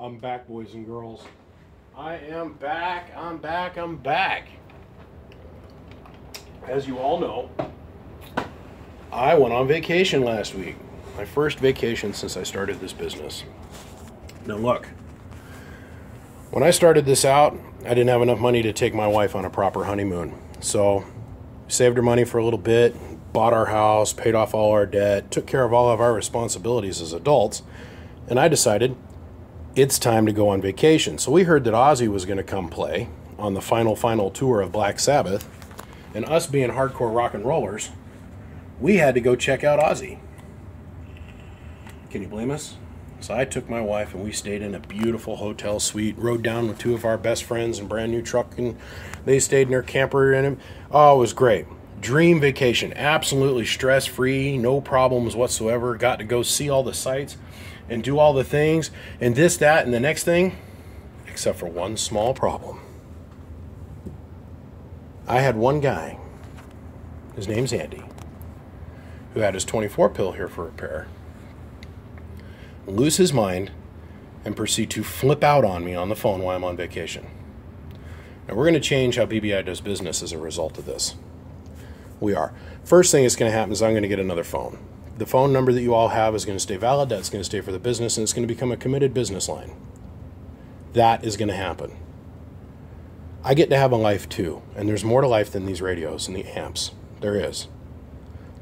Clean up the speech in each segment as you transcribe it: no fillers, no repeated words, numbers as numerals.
I'm back, boys and girls. I am back. I'm back. As you all know, I went on vacation last week. My first vacation since I started this business. Now look, when I started this out, I didn't have enough money to take my wife on a proper honeymoon. So, saved her money for a little bit, bought our house, paid off all our debt, took care of all of our responsibilities as adults, and I decided it's time to go on vacation. So we heard that Ozzy was going to come play on the final tour of Black Sabbath, and us being hardcore rock and rollers, we had to go check out Ozzy. Can you blame us? So I took my wife and we stayed in a beautiful hotel suite, rode down with two of our best friends in a brand new truck, and they stayed in their camper in it. Oh, it was great. Dream vacation, absolutely stress-free, no problems whatsoever. Got to go see all the sights and do all the things, and this, that, and the next thing, except for one small problem. I had one guy, his name's Andy, who had his 24 pill here for repair, lose his mind, and proceed to flip out on me on the phone while I'm on vacation. Now we're going to change how BBI does business as a result of this. We are. First thing that's going to happen is I'm going to get another phone. The phone number that you all have is going to stay valid. That's going to stay for the business, and it's going to become a committed business line. That is going to happen. I get to have a life too, and there's more to life than these radios and the amps. There is.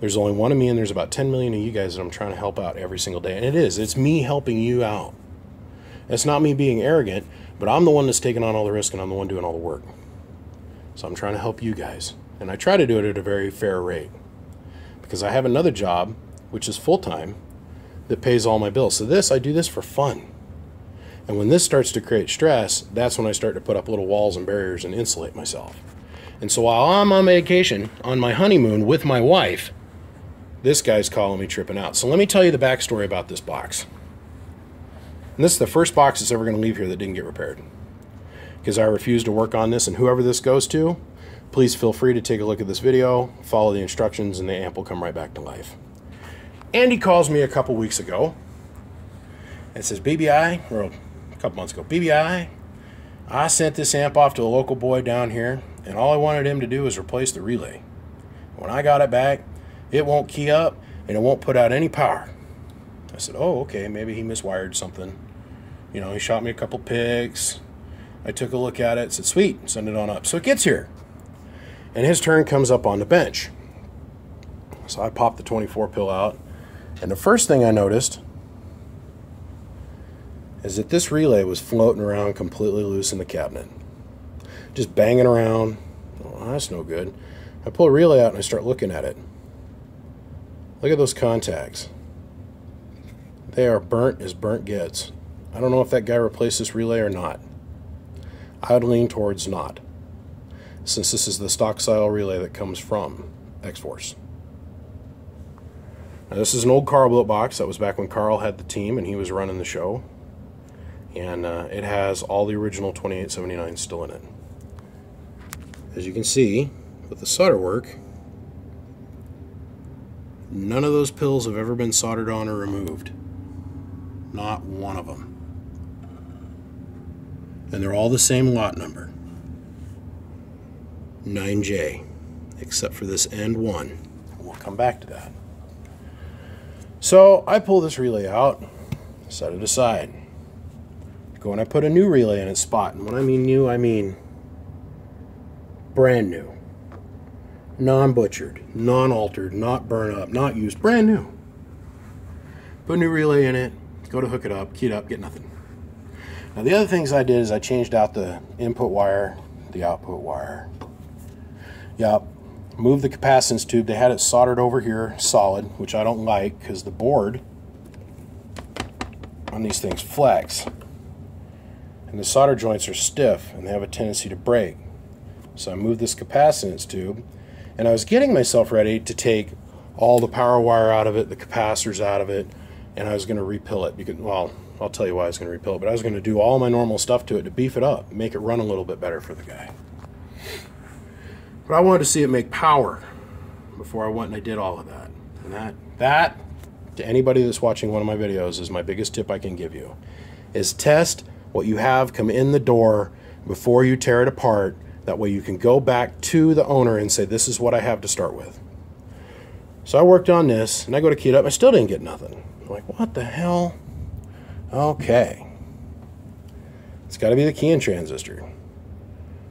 There's only one of me, and there's about 10 million of you guys that I'm trying to help out every single day. And it is. It's me helping you out. It's not me being arrogant, but I'm the one that's taking on all the risk, and I'm the one doing all the work. So I'm trying to help you guys. And I try to do it at a very fair rate. Because I have another job, which is full-time, that pays all my bills. So I do this for fun. And when this starts to create stress, that's when I start to put up little walls and barriers and insulate myself. And so while I'm on vacation, on my honeymoon with my wife, this guy's calling me tripping out. So let me tell you the backstory about this box. And this is the first box that's ever going to leave here that didn't get repaired. Because I refuse to work on this, and whoever this goes to, please feel free to take a look at this video, follow the instructions, and the amp will come right back to life. Andy calls me a couple weeks ago and says, BBI, or a couple months ago, BBI, I sent this amp off to a local boy down here, and all I wanted him to do was replace the relay. When I got it back, it won't key up, and it won't put out any power. I said, oh, okay, maybe he miswired something. You know, he shot me a couple pics. I took a look at it, said, sweet, send it on up. So it gets here, and his turn comes up on the bench. So I popped the 24 pill out, and the first thing I noticed is that this relay was floating around completely loose in the cabinet. Just banging around. Oh, that's no good. I pull a relay out and I start looking at it. Look at those contacts. They are burnt as burnt gets. I don't know if that guy replaced this relay or not. I would lean towards not, since this is the stock style relay that comes from X-Force. Now, this is an old Carl built box. That was back when Carl had the team and he was running the show. And it has all the original 2879s still in it. As you can see, with the solder work, none of those pills have ever been soldered on or removed. Not one of them. And they're all the same lot number. 9J, except for this end one. We'll come back to that. So I pull this relay out, set it aside. Go and I put a new relay in its spot. And when I mean new, I mean brand new. Non-butchered, non-altered, not burnt up, not used, brand new. Put a new relay in it, go to hook it up, key it up, get nothing. Now the other things I did is I changed out the input wire, the output wire. Yep. Moved the capacitance tube. They had it soldered over here solid, which I don't like because the board on these things flex. And the solder joints are stiff and they have a tendency to break. So I moved this capacitance tube, and I was getting myself ready to take all the power wire out of it, the capacitors out of it, and I was going to repill it. Because, well, I'll tell you why I was going to repill it, but I was going to do all my normal stuff to it to beef it up, make it run a little bit better for the guy. But I wanted to see it make power before I went and I did all of that. And that, to anybody that's watching one of my videos, is my biggest tip I can give you. is test what you have come in the door before you tear it apart. That way you can go back to the owner and say, this is what I have to start with. So I worked on this, and I go to key it up, and I still didn't get nothing. I'm like, what the hell? Okay. It's got to be the keying transistor.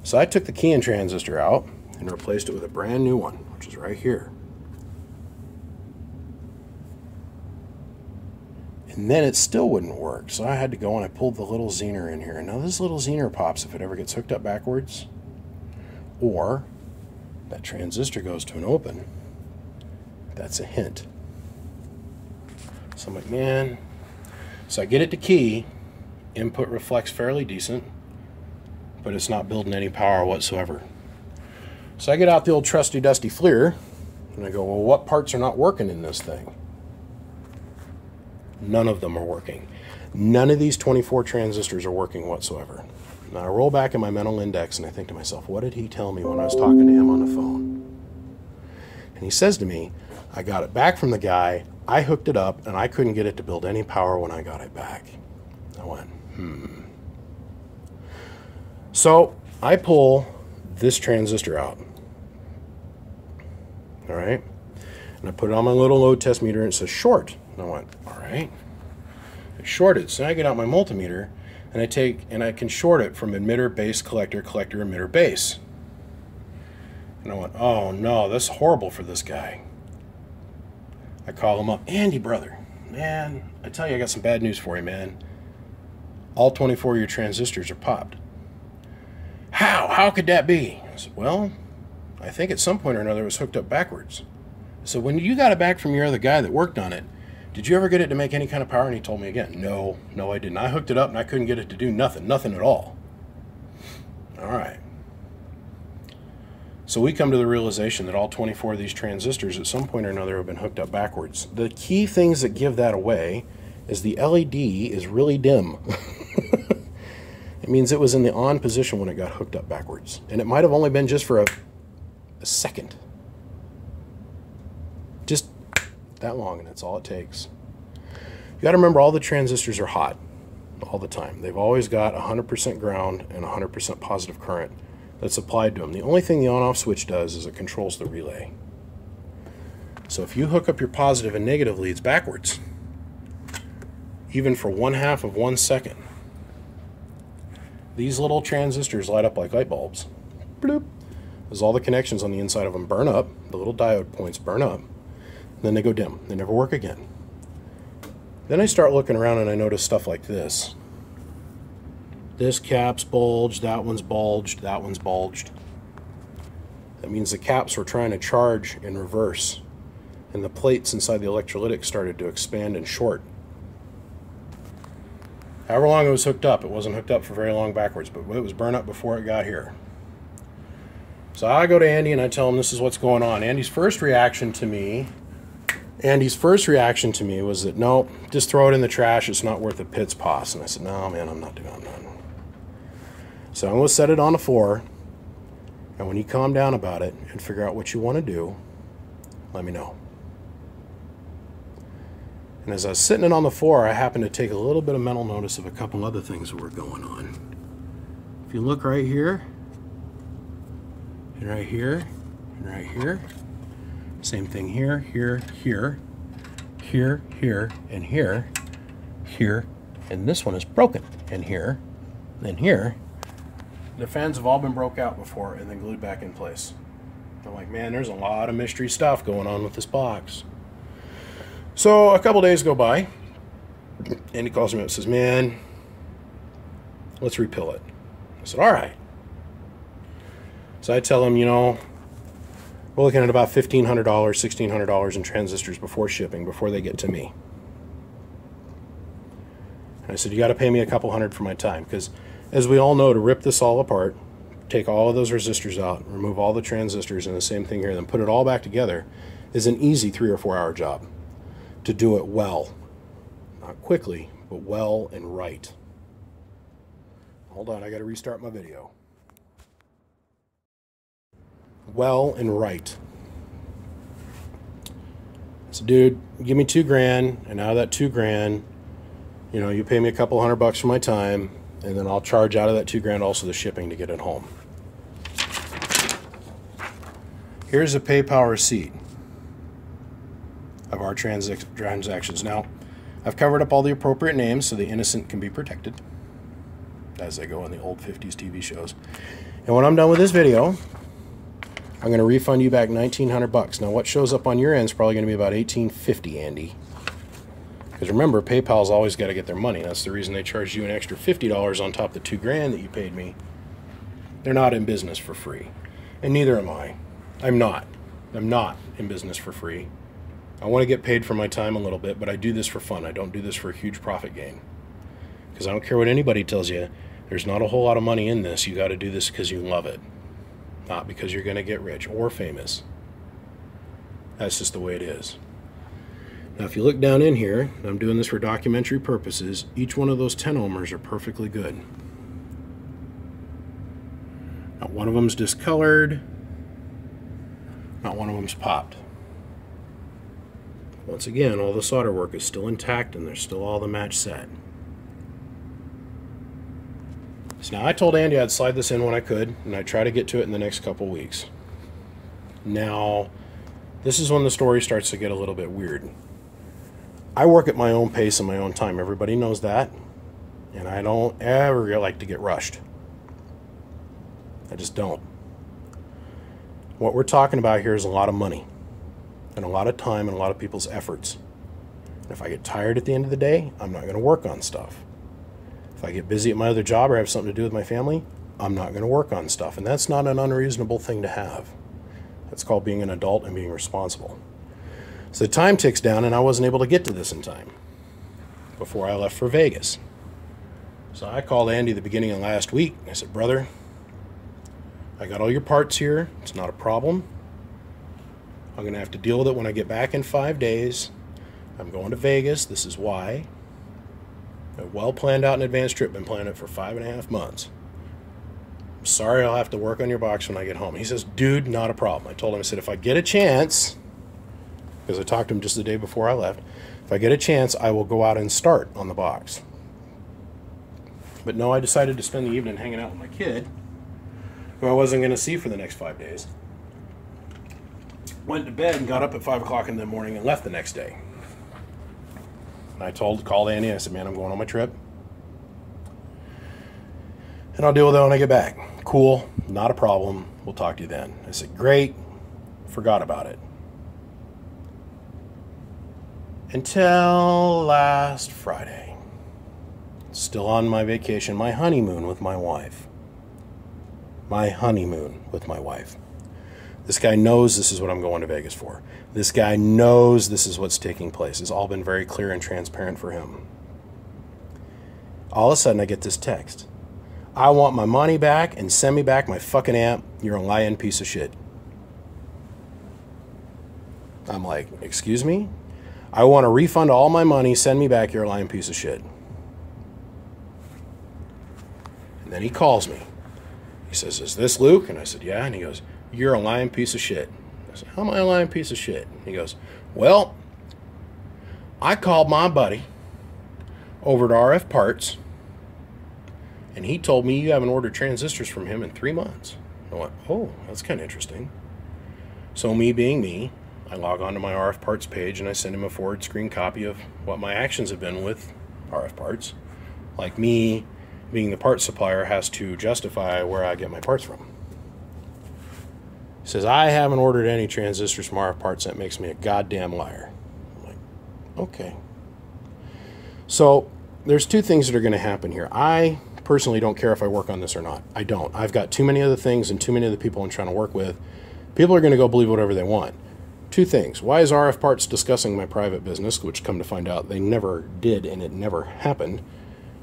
So I took the keying transistor out and replaced it with a brand new one, which is right here. And then it still wouldn't work, so I had to go and I pulled the little Zener in here. Now this little Zener pops if it ever gets hooked up backwards, or that transistor goes to an open. That's a hint. So I'm like, man. So I get it to key. Input reflects fairly decent, but it's not building any power whatsoever. So I get out the old trusty dusty FLIR, and I go, well, what parts are not working in this thing? None of them are working. None of these 24 transistors are working whatsoever. Now I roll back in my mental index and I think to myself, what did he tell me when I was talking to him on the phone? And he says to me, I got it back from the guy, I hooked it up, and I couldn't get it to build any power when I got it back. I went, So I pull this transistor out. All right? And I put it on my little load test meter and it says short. And I went, all right. It's shorted. So I get out my multimeter and I can short it from emitter, base, collector, collector, emitter, base. And I went, oh no, that's horrible for this guy. I call him up, Andy, brother, man, I tell you, I got some bad news for you, man. All 24 of your transistors are popped. How? How could that be? I said, well, I think at some point or another it was hooked up backwards. So when you got it back from your other guy that worked on it, did you ever get it to make any kind of power? And he told me again, no, I didn't. I hooked it up and I couldn't get it to do nothing at all. All right. So we come to the realization that all 24 of these transistors at some point or another have been hooked up backwards. The key things that give that away is the LED is really dim. It means it was in the on position when it got hooked up backwards. And it might have only been just for a second. Just that long, and that's all it takes. You got to remember, all the transistors are hot all the time. They've always got 100% ground and 100% positive current that's applied to them. The only thing the on-off switch does is it controls the relay. So if you hook up your positive and negative leads backwards, even for 1/2 of 1 second, these little transistors light up like light bulbs. Bloop. As all the connections on the inside of them burn up, the little diode points burn up, and then they go dim. They never work again. Then I start looking around and I notice stuff like this. This cap's bulged, that one's bulged, that one's bulged. That means the caps were trying to charge in reverse, and the plates inside the electrolytic started to expand and short. However long it was hooked up, it wasn't hooked up for very long backwards, but it was burned up before it got here. So I go to Andy and I tell him this is what's going on. Andy's first reaction to me was that, no, just throw it in the trash, it's not worth a pit's poss. And I said, no man, I'm not doing that. So I'm going to set it on the floor, and when you calm down about it and figure out what you want to do, let me know. And as I was sitting it on the floor, I happened to take a little bit of mental notice of a couple other things that were going on. If you look right here, and right here, and right here, same thing here, here, here, here, here, and here, here, and this one is broken, and here, and here. The fans have all been broke out before and then glued back in place. I'm like, man, there's a lot of mystery stuff going on with this box. So a couple days go by, and he calls me up and says, man, let's repill it. I said, all right. So I tell him, you know, we're looking at about $1,500, $1,600 in transistors before shipping, before they get to me. And I said, you got to pay me a couple hundred for my time, because as we all know, to rip this all apart, take all of those resistors out, remove all the transistors, and the same thing here, then put it all back together, is an easy 3 or 4 hour job. To do it well. Not quickly, but well and right. Hold on, I got to restart my video. Well and right. So dude, give me $2 grand, and out of that $2 grand, You know, you pay me a couple $100 for my time, and then I'll charge out of that $2,000 also the shipping to get it home. Here's a PayPal receipt of our transactions. Now, I've covered up all the appropriate names so the innocent can be protected, as they go in the old 50s TV shows. And when I'm done with this video, I'm going to refund you back $1,900. Now, what shows up on your end is probably going to be about $1,850, Andy. Because remember, PayPal's always got to get their money. That's the reason they charged you an extra $50 on top of the $2,000 that you paid me. They're not in business for free. And neither am I. I'm not in business for free. I want to get paid for my time a little bit, but I do this for fun. I don't do this for a huge profit gain. Because I don't care what anybody tells you. There's not a whole lot of money in this. You got to do this because you love it. Not because you're going to get rich or famous. That's just the way it is. Now, if you look down in here, I'm doing this for documentary purposes, each one of those 10 ohmers are perfectly good. Not one of them's discolored. Not one of them's popped. Once again, all the solder work is still intact and there's still all the match set. So now I told Andy I'd slide this in when I could, and I'd try to get to it in the next couple weeks. Now, this is when the story starts to get a little bit weird. I work at my own pace and my own time. Everybody knows that. And I don't ever like to get rushed. I just don't. What we're talking about here is a lot of money and a lot of time and a lot of people's efforts. And if I get tired at the end of the day, I'm not going to work on stuff. If I get busy at my other job or have something to do with my family, I'm not going to work on stuff. And that's not an unreasonable thing to have. That's called being an adult and being responsible. So the time ticks down, and I wasn't able to get to this in time before I left for Vegas. So I called Andy the beginning of last week. I said, brother, I got all your parts here. It's not a problem. I'm going to have to deal with it when I get back in 5 days. I'm going to Vegas. This is why. A well-planned out in advance trip. Been planning it for 5.5 months. I'm sorry I'll have to work on your box when I get home. He says, dude, not a problem. I told him, I said, if I get a chance, because I talked to him just the day before I left, if I get a chance, I will go out and start on the box. But no, I decided to spend the evening hanging out with my kid, who I wasn't going to see for the next 5 days. Went to bed and got up at 5 o'clock in the morning and left the next day. And I called Andy, I said, man, I'm going on my trip. And I'll deal with it when I get back. Cool, not a problem. We'll talk to you then. I said, great. Forgot about it. Until last Friday. Still on my vacation, my honeymoon with my wife. My honeymoon with my wife. This guy knows this is what I'm going to Vegas for. This guy knows this is what's taking place. It's all been very clear and transparent for him. All of a sudden, I get this text. I want my money back and send me back my fucking amp. You're a lying piece of shit. I'm like, excuse me? I want a refund of all my money. Send me back. You're a lying piece of shit. And then he calls me. He says, is this Luke? And I said, yeah. And he goes, you're a lying piece of shit. I said, how am I a lying piece of shit? And he goes, well, I called my buddy over to RF Parts, and he told me you haven't ordered transistors from him in 3 months. I went, oh, that's kind of interesting. So me being me, I log on to my RF Parts page and I send him a forward screen copy of what my actions have been with RF Parts. Like me being the parts supplier has to justify where I get my parts from. He says, I haven't ordered any transistors from RF Parts. That makes me a goddamn liar. I'm like, okay. So there's two things that are going to happen here. I personally don't care if I work on this or not. I don't. I've got too many other things and too many other people I'm trying to work with. People are going to go believe whatever they want. Two things. Why is RF Parts discussing my private business, which come to find out they never did and it never happened?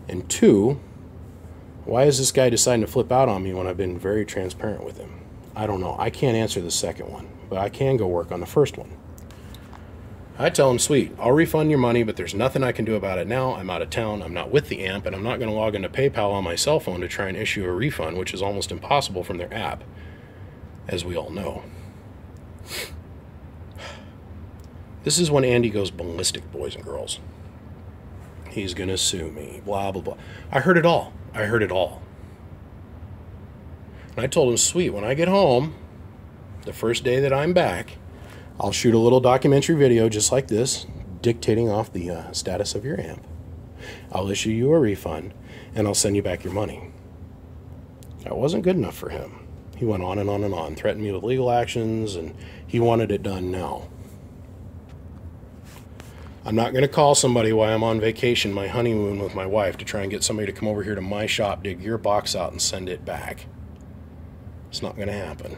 And two, why is this guy deciding to flip out on me when I've been very transparent with him? I don't know. I can't answer the second one, but I can go work on the first one. I tell him, sweet, I'll refund your money, but there's nothing I can do about it now. I'm out of town. I'm not with the amp, and I'm not going to log into PayPal on my cell phone to try and issue a refund, which is almost impossible from their app, as we all know. This is when Andy goes ballistic, boys and girls. He's going to sue me. Blah, blah, blah. I heard it all. I heard it all. And I told him, sweet, when I get home, the first day that I'm back, I'll shoot a little documentary video just like this, dictating off the status of your amp. I'll issue you a refund, and I'll send you back your money. That wasn't good enough for him. He went on and on and on, threatened me with legal actions, and he wanted it done now. I'm not going to call somebody while I'm on vacation, my honeymoon with my wife, to try and get somebody to come over here to my shop, dig your box out, and send it back. It's not going to happen.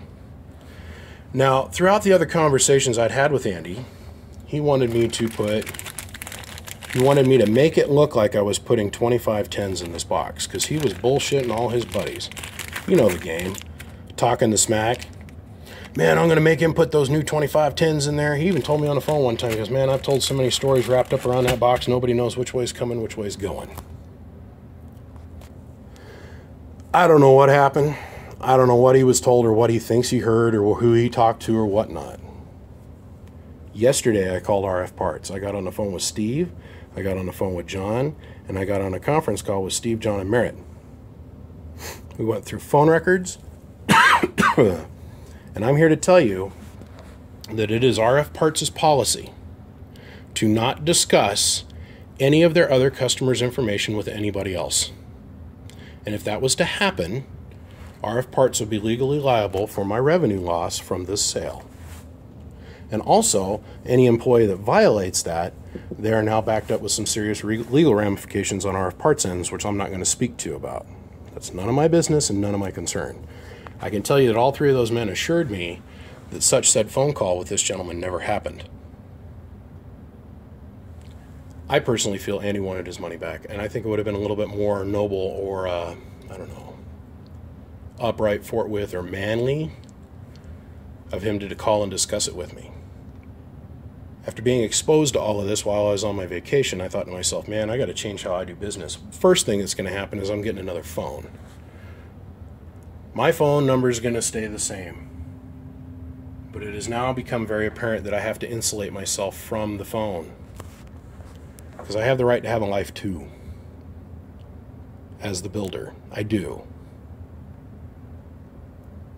Now, throughout the other conversations I'd had with Andy, he wanted me to make it look like I was putting 2510s in this box, because he was bullshitting all his buddies. You know the game. Talking the smack. Man, I'm going to make him put those new 2510s in there. He even told me on the phone one time, he goes, man, I've told so many stories wrapped up around that box, nobody knows which way's coming, which way's going. I don't know what happened. I don't know what he was told or what he thinks he heard or who he talked to or whatnot. Yesterday, I called RF Parts. I got on the phone with Steve, I got on the phone with John, and I got on a conference call with Steve, John, and Merritt. We went through phone records, and I'm here to tell you that it is RF Parts' policy to not discuss any of their other customers' information with anybody else. And if that was to happen, RF Parts would be legally liable for my revenue loss from this sale. And also, any employee that violates that, they are now backed up with some serious legal ramifications on RF Parts ends, which I'm not going to speak to about. That's none of my business and none of my concern. I can tell you that all three of those men assured me that such said phone call with this gentleman never happened. I personally feel Andy wanted his money back, and I think it would have been a little bit more noble or, I don't know, upright, forthwith, or manly of him to call and discuss it with me. After being exposed to all of this while I was on my vacation, I thought to myself, man, I got to change how I do business. First thing that's going to happen is I'm getting another phone. My phone number is going to stay the same. But it has now become very apparent that I have to insulate myself from the phone. Because I have the right to have a life too. As the builder. I do.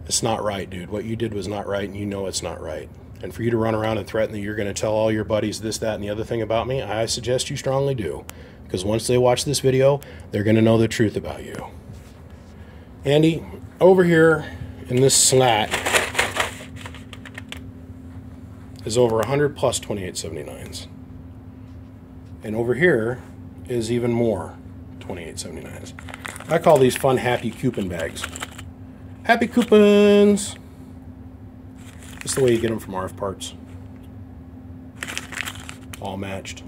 It's not right, dude. What you did was not right, and you know it's not right. And for you to run around and threaten that you're going to tell all your buddies this, that, and the other thing about me, I suggest you strongly do. Because once they watch this video, they're going to know the truth about you. Andy, over here in this slat is over 100 plus 2879s. And over here is even more 2879s. I call these fun, happy coupon bags. Happy coupons! That's the way you get them from RF Parts. All matched.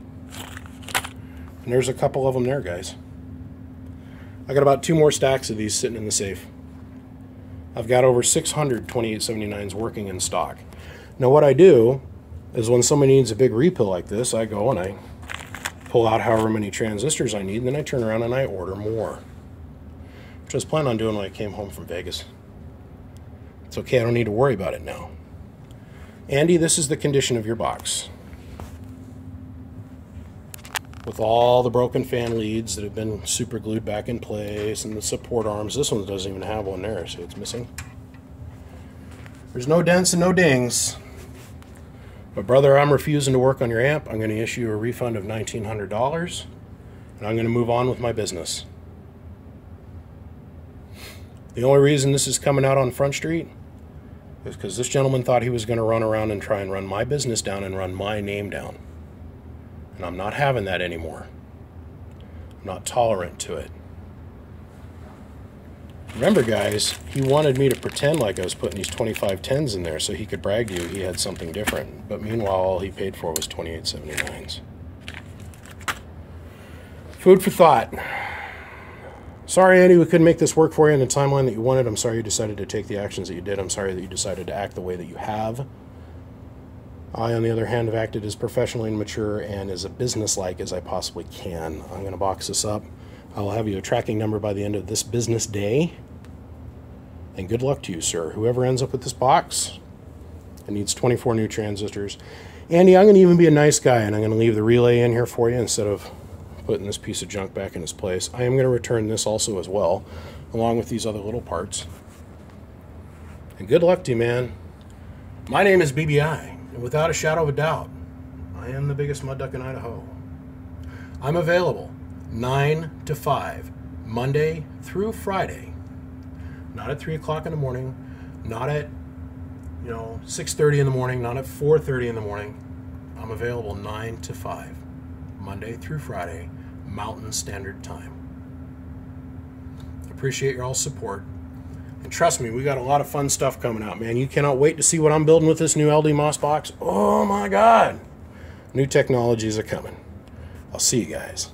And there's a couple of them there, guys. I got about 2 more stacks of these sitting in the safe. I've got over 600 2879s working in stock. Now what I do is when somebody needs a big repill like this, I go and I pull out however many transistors I need, and then I turn around and I order more. Which I was planning on doing when I came home from Vegas. It's okay, I don't need to worry about it now. Andy, this is the condition of your box. With all the broken fan leads that have been super glued back in place and the support arms. This one doesn't even have one there, so it's missing. There's no dents and no dings. But brother, I'm refusing to work on your amp. I'm going to issue you a refund of $1,900, and I'm going to move on with my business. The only reason this is coming out on Front Street is because this gentleman thought he was going to run around and try and run my business down and run my name down. And I'm not having that anymore. I'm not tolerant to it. Remember, guys, he wanted me to pretend like I was putting these 2510s in there so he could brag to you he had something different. But meanwhile, all he paid for was 2879s. Food for thought. Sorry, Andy, we couldn't make this work for you in the timeline that you wanted. I'm sorry you decided to take the actions that you did. I'm sorry that you decided to act the way that you have. I, on the other hand, have acted as professionally and mature and as business-like as I possibly can. I'm going to box this up. I'll have you a tracking number by the end of this business day. And good luck to you, sir. Whoever ends up with this box and needs 24 new transistors. Andy, I'm going to even be a nice guy, and I'm going to leave the relay in here for you instead of putting this piece of junk back in its place. I am going to return this also as well, along with these other little parts. And good luck to you, man. My name is BBI, and without a shadow of a doubt, I am the biggest mud duck in Idaho. I'm available 9 to 5, Monday through Friday. Not at 3 o'clock in the morning, not at 6:30 in the morning, not at 4:30 in the morning. I'm available 9 to 5, Monday through Friday, Mountain Standard Time. Appreciate your all support. And trust me, we got a lot of fun stuff coming out, man. You cannot wait to see what I'm building with this new LD Moss box. Oh my God. New technologies are coming. I'll see you guys.